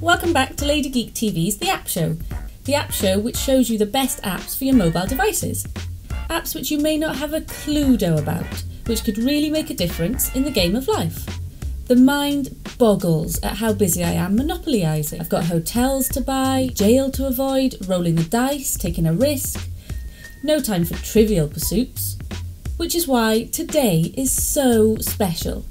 Welcome back to Lady Geek TV's The App Show. The App Show which shows you the best apps for your mobile devices. Apps which you may not have a clue-do about, which could really make a difference in the game of life. The mind boggles at how busy I am monopolising. I've got hotels to buy, jail to avoid, rolling the dice, taking a risk. No time for trivial pursuits. Which is why today is so special.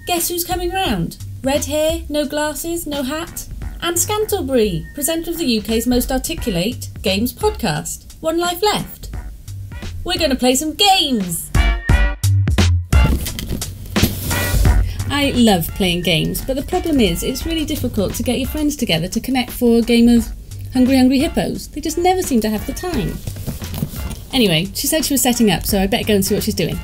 Guess who's coming round? Red hair, no glasses, no hat? Anne Scantlebury, presenter of the UK's most articulate games podcast. One life left. We're going to play some games! I love playing games, but the problem is it's really difficult to get your friends together to connect for a game of Hungry Hungry Hippos. They just never seem to have the time. Anyway, she said she was setting up, so I better go and see what she's doing.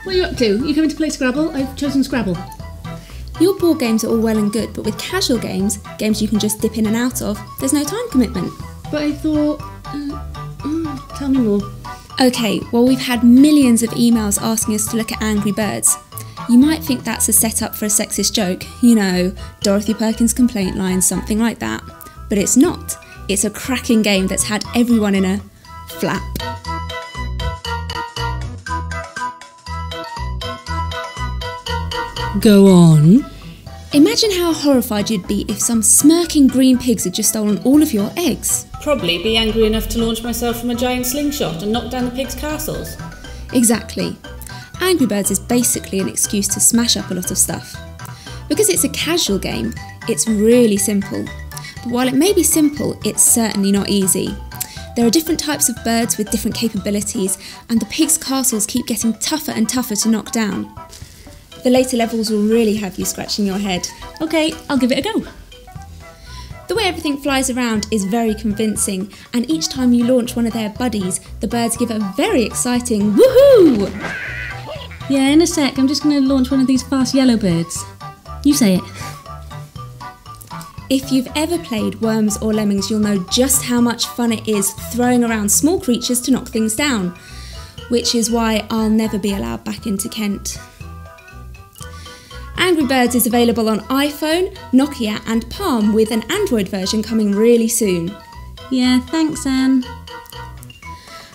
What are you up to? You coming to play Scrabble? I've chosen Scrabble. Your board games are all well and good, but with casual games, games you can just dip in and out of, there's no time commitment. But I thought... tell me more. Okay, well we've had millions of emails asking us to look at Angry Birds. You might think that's a setup for a sexist joke, you know, Dorothy Perkins' complaint line, something like that. But it's not. It's a cracking game that's had everyone in a flap. Go on. Imagine how horrified you'd be if some smirking green pigs had just stolen all of your eggs. Probably be angry enough to launch myself from a giant slingshot and knock down the pigs' castles. Exactly. Angry Birds is basically an excuse to smash up a lot of stuff. Because it's a casual game, it's really simple. But while it may be simple, it's certainly not easy. There are different types of birds with different capabilities, and the pigs' castles keep getting tougher and tougher to knock down. The later levels will really have you scratching your head. Okay, I'll give it a go. The way everything flies around is very convincing, and each time you launch one of their buddies, the birds give a very exciting woohoo! Yeah, in a sec, I'm just going to launch one of these fast yellow birds. You say it. If you've ever played Worms or Lemmings, you'll know just how much fun it is throwing around small creatures to knock things down, which is why I'll never be allowed back into Kent. Angry Birds is available on iPhone, Nokia and Palm, with an Android version coming really soon. Yeah, thanks Anne.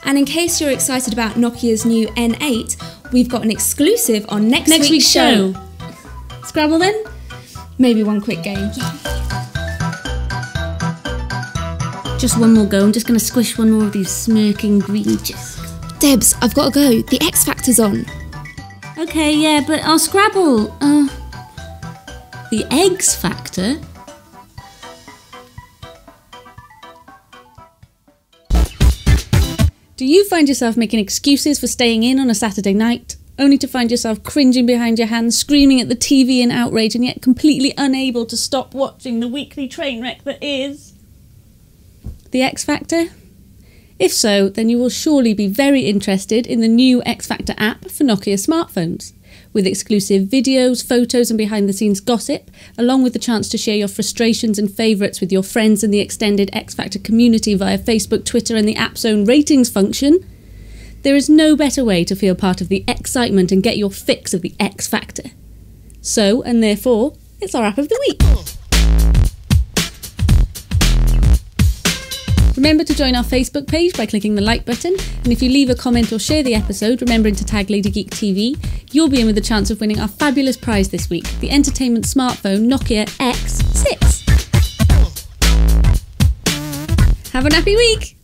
And in case you're excited about Nokia's new N8, we've got an exclusive on next week's show. Scrabble then? Maybe one quick game. Just one more go, I'm just going to squish one more of these smirking green discs. Debs, I've got to go. The X Factor's on. Okay, yeah, but I'll Scrabble. The Eggs Factor? Do you find yourself making excuses for staying in on a Saturday night, only to find yourself cringing behind your hands, screaming at the TV in outrage, and yet completely unable to stop watching the weekly train wreck that is The X Factor? If so, then you will surely be very interested in the new X Factor app for Nokia smartphones, with exclusive videos, photos and behind-the-scenes gossip, along with the chance to share your frustrations and favourites with your friends in the extended X Factor community via Facebook, Twitter and the app's own ratings function. There is no better way to feel part of the excitement and get your fix of the X Factor. So, and therefore, it's our app of the week. Remember to join our Facebook page by clicking the like button, and if you leave a comment or share the episode, remembering to tag Lady Geek TV, you'll be in with a chance of winning our fabulous prize this week, the entertainment smartphone Nokia X6. Have a nappy week!